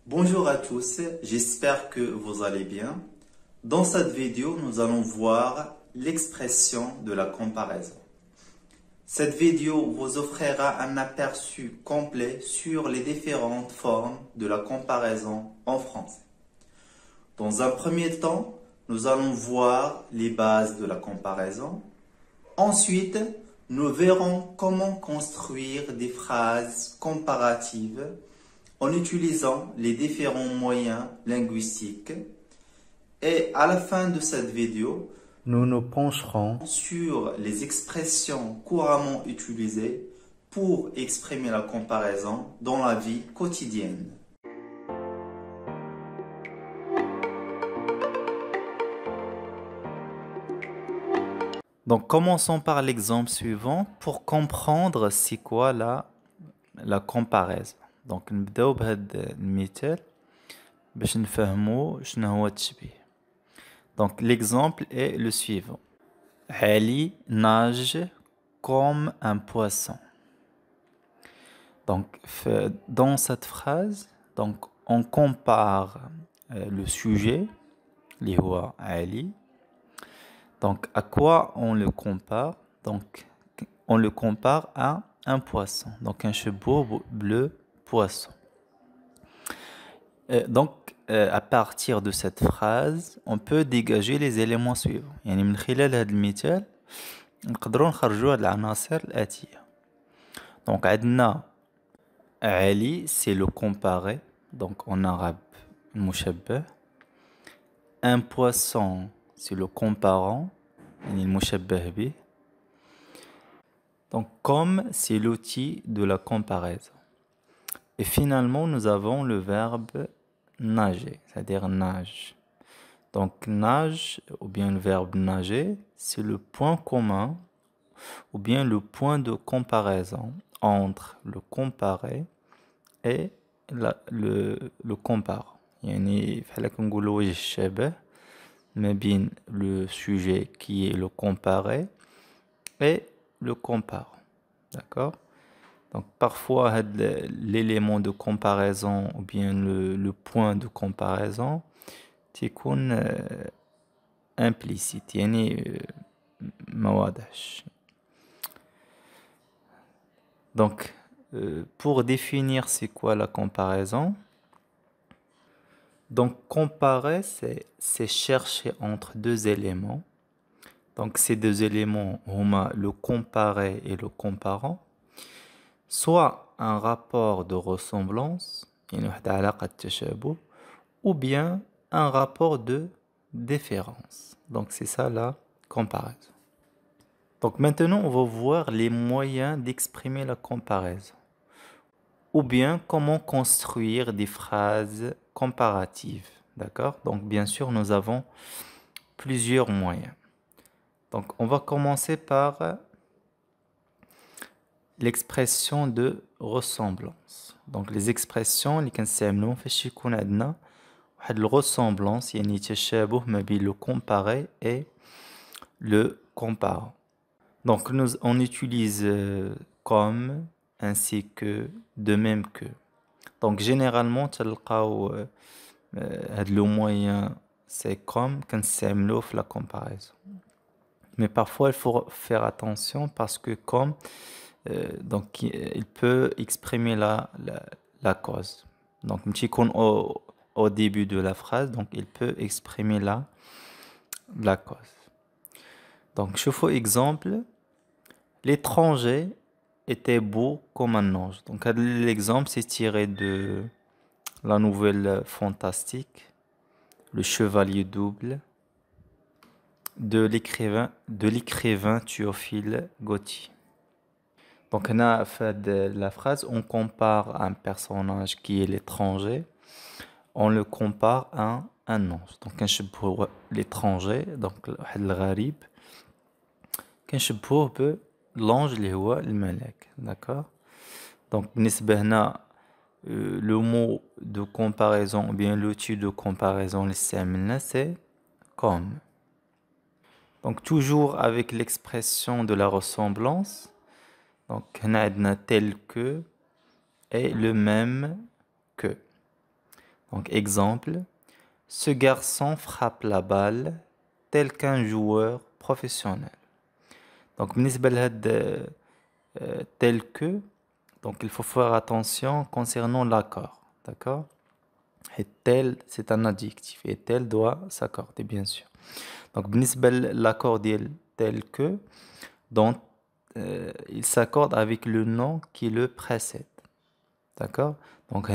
Bonjour à tous, j'espère que vous allez bien. Dans cette vidéo, nous allons voir l'expression de la comparaison. Cette vidéo vous offrira un aperçu complet sur les différentes formes de la comparaison en français. Dans un premier temps, nous allons voir les bases de la comparaison. Ensuite, nous verrons comment construire des phrases comparatives en utilisant les différents moyens linguistiques. Et à la fin de cette vidéo, nous nous pencherons sur les expressions couramment utilisées pour exprimer la comparaison dans la vie quotidienne. Donc, commençons par l'exemple suivant pour comprendre c'est quoi la comparaison. Donc, نبداو بهذا المثال باش نفهموا شنو هو التشبيه. Donc, l'exemple est le suivant. Ali nage comme un poisson. Donc, dans cette phrase, donc, on compare le sujet, اللي هو Ali. Donc, à quoi on le compare? Donc, on le compare à un poisson. Donc, un cheval bleu poisson. Donc, à partir de cette phrase, on peut dégager les éléments suivants. يعني من خلال هذا المثال نقدروا نخرجوا هذه العناصر الآتية. Donc, عندنا علي c'est le comparé. Donc, en arabe المشبه. Un poisson c'est le comparant. يعني المشبه به. Donc, comme c'est l'outil de la comparaison. Et finalement, nous avons le verbe nager, c'est-à-dire nage. Donc, nage, ou bien le verbe nager, c'est le point commun, ou bien le point de comparaison entre le comparé et le comparant. يعني فحالك نقولوا وجه الشبه ما بين le sujet qui est le comparé et le comparant. D'accord? Donc, parfois, l'élément de comparaison ou bien le point de comparaison تكون implicite يعني ما واضحش. Donc, pour définir c'est quoi la comparaison, donc comparer c'est chercher entre deux éléments. Donc, ces deux éléments هما le comparé et le comparant. Soit un rapport de ressemblance, ou bien un rapport de différence. Donc c'est ça la comparaison. Donc maintenant on va voir les moyens d'exprimer la comparaison. Ou bien comment construire des phrases comparatives. D'accord? Donc bien sûr nous avons plusieurs moyens. Donc on va commencer par l'expression de ressemblance. Donc les expressions اللي كنستعملوهم فاش يكون عندنا واحد الressemblance يعني تشابه ما بين le comparé et le comparant. Donc on utilise comme ainsi que de même que. Donc généralement تلقاو هاد le moyen c'est comme كنستعملوه في la comparaison. Mais parfois il faut faire attention parce que comme donc il peut exprimer la cause. Donc un petit con au début de la phrase, donc il peut exprimer la cause. Donc je fais exemple, l'étranger était beau comme un ange. Donc l'exemple c'est tiré de la nouvelle fantastique Le Chevalier double de l'écrivain Théophile Gautier. Donc, on a fait de la phrase, on compare un personnage qui est l'étranger, on le compare à un ange. Donc, pour l'étranger, donc le gharib, pour l'ange, اللي هو الملاك. D'accord? Donc, بالنسبة هنا, le mot de comparaison, ou bien l'outil de comparaison, c'est comme. Donc, toujours avec l'expression de la ressemblance. Donc, on a tel que et le même que. Donc exemple, ce garçon frappe la balle tel qu'un joueur professionnel. Donc بالنسبة لهاد tel que, donc il faut faire attention concernant l'accord, d'accord? Et tel, c'est un adjectif, et tel doit s'accorder, bien sûr. Donc بالنسبة l'accord ديال tel que, donc il s'accorde avec le nom qui le précède, d'accord? Donc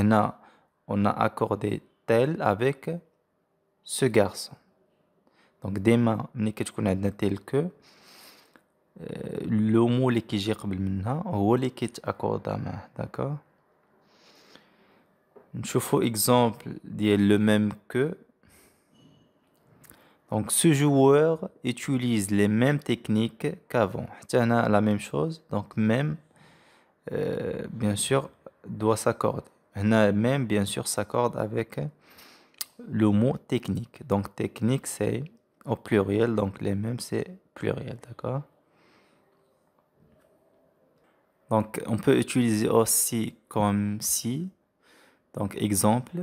on a accordé tel avec ce garçon. Donc ديما ملي كتكون عندنا tel que لو مو اللي كيجي قبل منها هو اللي كيتاكوردا معاه داكور. نشوفوا exemple ديال le même que. Donc ce joueur utilise les mêmes techniques qu'avant. حتى هنا la même chose. Donc même bien sûr doit s'accorder. هنا même bien sûr s'accorde avec le mot technique. Donc technique c'est au pluriel, donc les mêmes c'est pluriel, d'accord? Donc on peut utiliser aussi comme si. Donc exemple,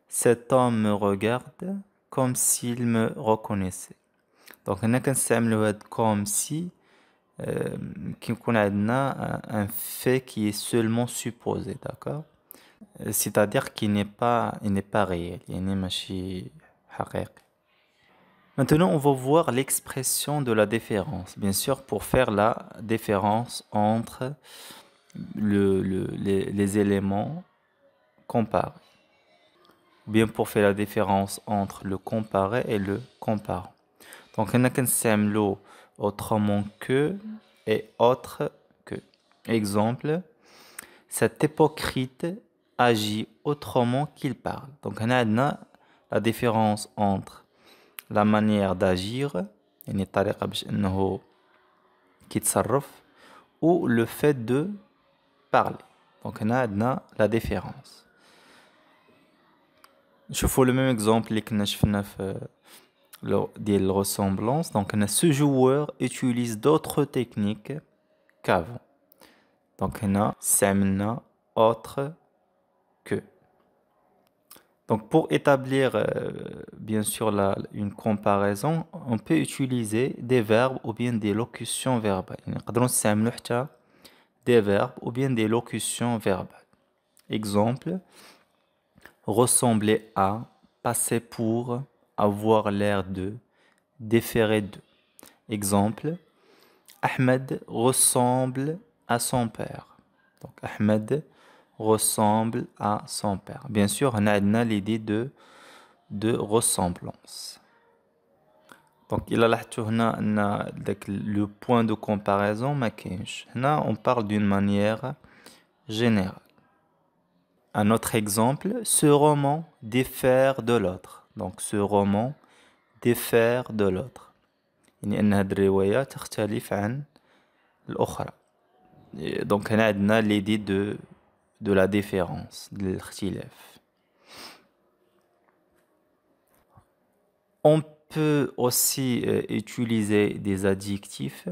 cet homme me regarde comme s'il me reconnaissait. Donc هنا كنستعملو هاد comme si كيكون عندنا un fait qui est seulement supposé, d'accord? C'est-à-dire qu'il n'est pas réel, يعني ماشي حقيقي. Maintenant, on va voir l'expression de la différence. Bien sûr, pour faire la différence entre les éléments comparés. Bien pour faire la différence entre le comparé et le comparant. Donc, on a كنستعملو autrement que et autre que. Exemple, cet hypocrite agit autrement qu'il parle. Donc, on a la différence entre la manière d'agir, يعني الطريقة باش انه كيتصرف, ou le fait de parler. Donc, on a la différence. نشوفوا le même exemple اللي كنا شفنا في ديال ressemblance. Donc ce joueur utilise d'autres techniques qu'avant. Donc هنا استعملنا autre que. Donc pour établir bien sûr une comparaison, on peut utiliser des verbes ou bien des locutions verbales. نقدروا نستعملوا حتى des verbes ou bien des locutions verbales. Exemple, ressembler à, passer pour, avoir l'air de, déférer de. Exemple, Ahmed ressemble à son père. Donc Ahmed ressemble à son père. Bien sûr, on a l'idée de ressemblance. Donc il a le point de comparaison ما كاينش. Là, on parle d'une manière générale. Un autre exemple, ce roman diffère de l'autre. Donc ce roman diffère de l'autre. يعني أن هذه الرواية تختلف عن الأخرى. Donc هنا عندنا l'idée de la différence, de الاختلاف. On peut aussi utiliser des adjectifs.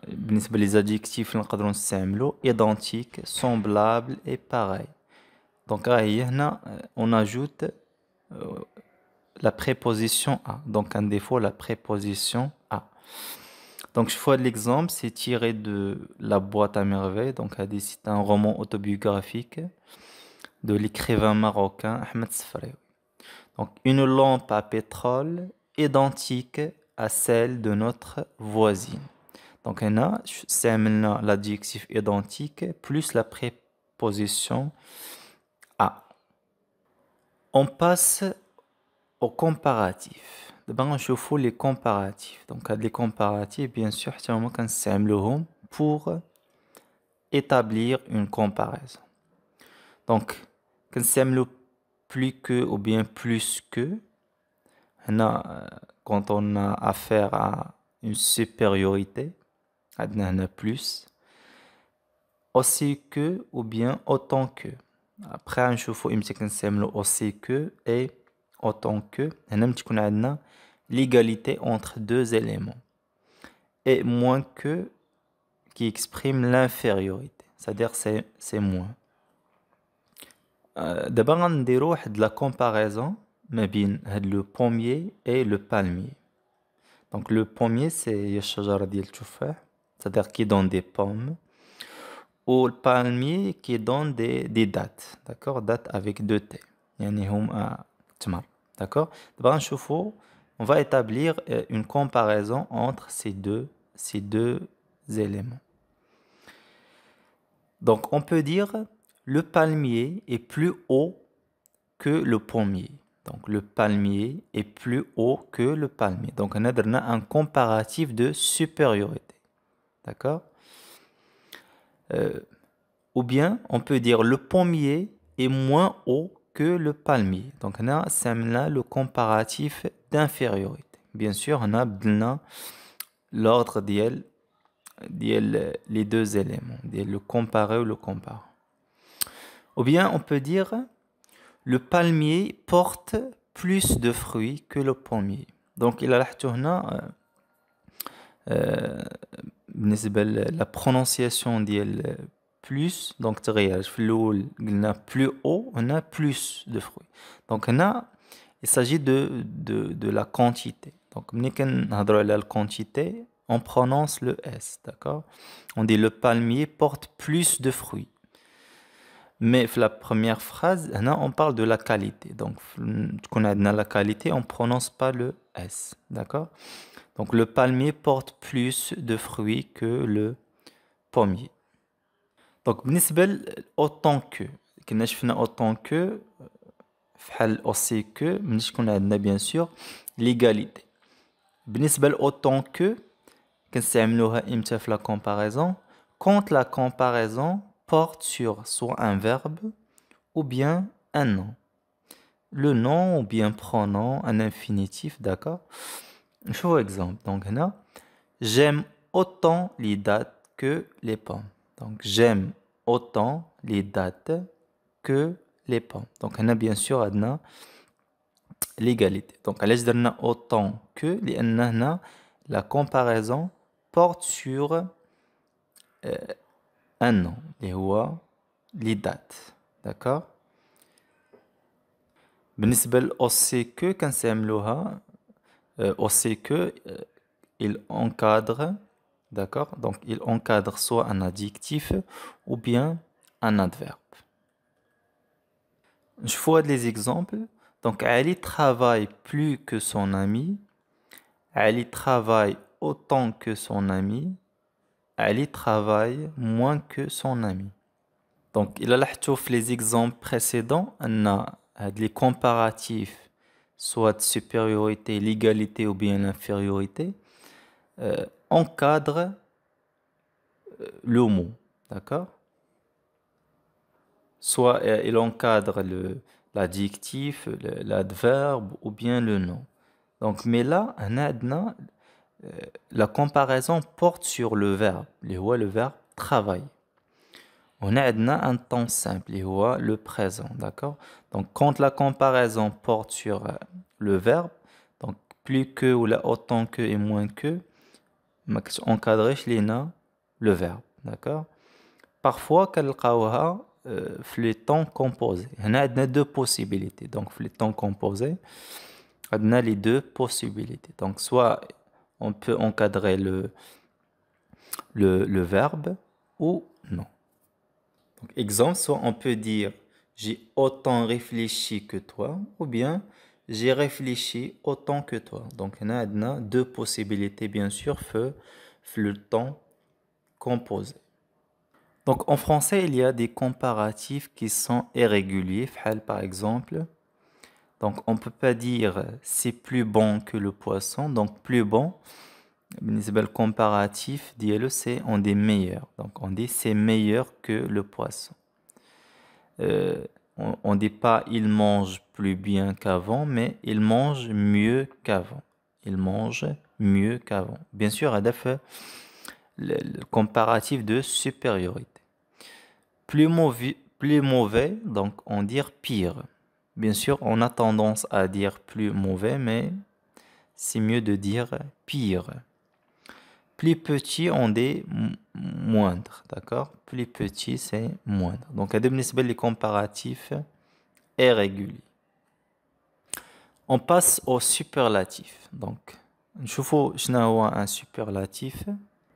بالنسبة les adjectifs نقدروا نستعملوا identique, semblable et pareil. Donc هنا on ajoute la préposition à. Donc un défaut, la préposition à. Donc je vois l'exemple, c'est tiré de La boîte à merveilles. Donc c'est un roman autobiographique de l'écrivain marocain Ahmed Sfraoui. Donc une lampe à pétrole identique à celle de notre voisine. Donc هنا استعملنا l'adjectif identique plus la préposition à. On passe au comparatif. D'abord نشوفوا les comparatifs. Donc les comparatifs bien sûr حتى هما كنستعملوهم pour établir une comparaison. Donc كنستعملوا plus que ou bien plus que. هنا quand on a affaire à une supériorité, عندنا هنا plus. Aussi que ou bien autant que. Après نشوفوا امتى كنستعملوا aussi que et autant que. هنا تكون عندنا l'égalité entre deux éléments. Et moins que qui exprime l'infériorité. C'est-à-dire c'est moins. D'abord, on va faire de la comparaison entre le pommier et le palmier. Donc, le pommier, c'est le شجرة ديال التفاح, c'est-à-dire qui donne des pommes. Ou le palmier qui donne des dattes. D'accord? Dattes avec deux T. يعني هما تمر. D'accord? D'abord, on va établir une comparaison entre ces deux éléments. Donc, on peut dire le palmier est plus haut que le pommier. Donc, le palmier est plus haut que le palmier. Donc, on a un comparatif de supériorité. D'accord? Ou bien, on peut dire le pommier est moins haut que le palmier. Donc, on a là le comparatif d'infériorité. Bien sûr, on a l'ordre les deux éléments, le comparé ou le comparé. Ou bien, on peut dire le palmier porte plus de fruits que le pommier. Donc, il a la prononciation ديال plus, donc تغير في الأول قلنا plus haut, on a plus de fruits. Donc, il s'agit de la quantité. Donc, ملي كنهضروا على la quantité, on prononce le S, d'accord? On dit le palmier porte plus de fruits. Mais la première phrase, on parle de la qualité. Donc, quand on a la qualité, on ne prononce pas le S. D'accord? Donc, le palmier porte plus de fruits que le pommier. Donc, autant que. Autant que, aussi que, on a bien sûr l'égalité. Autant que, la comparaison, quand la comparaison porte sur soit un verbe ou bien un nom. Le nom ou bien pronom, un infinitif, d'accord? Je vous exemple. Donc, là, j'aime autant les dates que les pommes. Donc, j'aime autant les dates que les pommes. Donc, on a bien sûr l'égalité. Donc, allez dire autant que la comparaison porte sur un nom, les dates. D'accord? بالنسبة aussi que كنستعملوها aussi que il encadre, d'accord? Donc il encadre soit un adjectif ou bien un adverbe. Je vois des exemples. Donc Ali travaille plus que son ami. Ali travaille autant que son ami. Ali travaille moins que son ami. Donc, il a les exemples précédents, on a les comparatifs, soit supériorité, l'égalité ou bien l'infériorité, encadre le mot, d'accord? Soit il encadre l'adjectif, l'adverbe ou bien le nom. Donc, mais là, la comparaison porte sur le verbe, le verbe travailler. On a un temps simple, le présent, d'accord? Donc, quand la comparaison porte sur le verbe, donc plus que ou là autant que et moins que, encadrer le verbe, d'accord? Parfois, كنلقاوها في les temps composés. On a deux possibilités. Donc, les temps composés, on a les deux possibilités. Donc, soit on peut encadrer le verbe ou non. Donc, exemple, soit on peut dire j'ai autant réfléchi que toi, ou bien j'ai réfléchi autant que toi. Donc, on a deux possibilités, bien sûr, le temps composé. Donc, en français, il y a des comparatifs qui sont irréguliers. Par exemple, donc on ne peut pas dire c'est plus bon que le poisson. Donc, plus bon, le comparatif, c'est on dit meilleur. Donc, on dit c'est meilleur que le poisson. On ne dit pas il mange plus bien qu'avant, mais il mange mieux qu'avant. Il mange mieux qu'avant. Bien sûr, à le comparatif de supériorité. Plus mauvais, donc on dit pire. Bien sûr, on a tendance à dire plus mauvais, mais c'est mieux de dire pire. Plus petit, on dit moindre, d'accord? Plus petit, c'est moindre. Donc, à les comparatifs est régulier. On passe au superlatif. Donc, نشوفوا شنو هو un superlatif.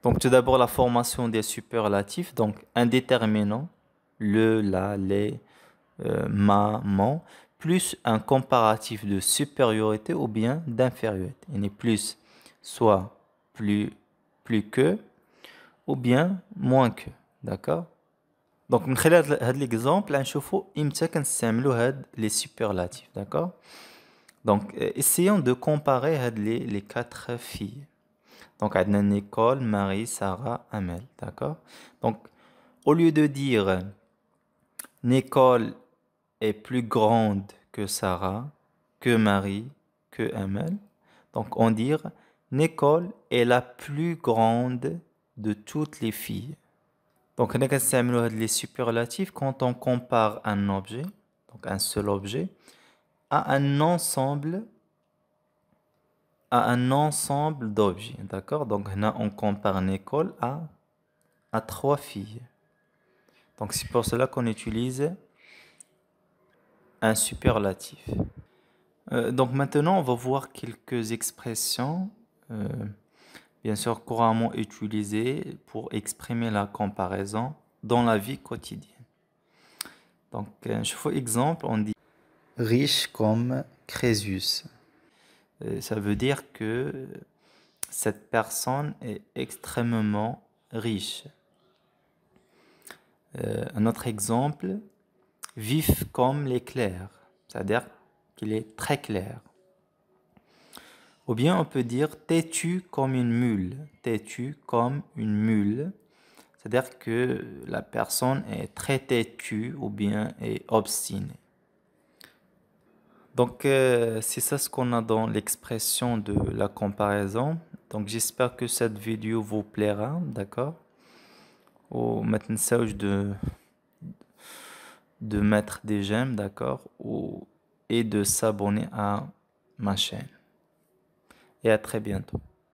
Donc, tout d'abord, la formation des superlatifs. Donc, un déterminant, le, la, les, ma, mon, plus un comparatif de supériorité ou bien d'infériorité. Il n'est plus, soit plus que, ou bien moins que. D'accord? Donc, من خلال هذا l'exemple, نشوفوا إمتى كنستعملوا هاد les superlatifs. D'accord? Donc, essayons de comparer les quatre filles. Donc, on a Nicole, Marie, Sarah, Amel. D'accord? Donc, au lieu de dire Nicole est plus grande que Sarah, que Marie, que Amel, donc on dit Nicole est la plus grande de toutes les filles. Donc, on a les superlatifs quand on compare un objet, donc un seul objet, à un ensemble d'objets, d'accord? Donc là, on compare une école à trois filles. Donc c'est pour cela qu'on utilise un superlatif. Donc maintenant, on va voir quelques expressions, bien sûr couramment utilisées pour exprimer la comparaison dans la vie quotidienne. Donc, je fais exemple, on dit riche comme Crésus. Ça veut dire que cette personne est extrêmement riche. Un autre exemple, vif comme l'éclair, c'est-à-dire qu'il est très clair. Ou bien on peut dire têtu comme une mule, têtu comme une mule, c'est-à-dire que la personne est très têtue ou bien est obstinée. Donc c'est ça ce qu'on a dans l'expression de la comparaison. Donc j'espère que cette vidéo vous plaira, d'accord? Ou maintenant de mettre des j'aime, d'accord? Et de s'abonner à ma chaîne. Et à très bientôt.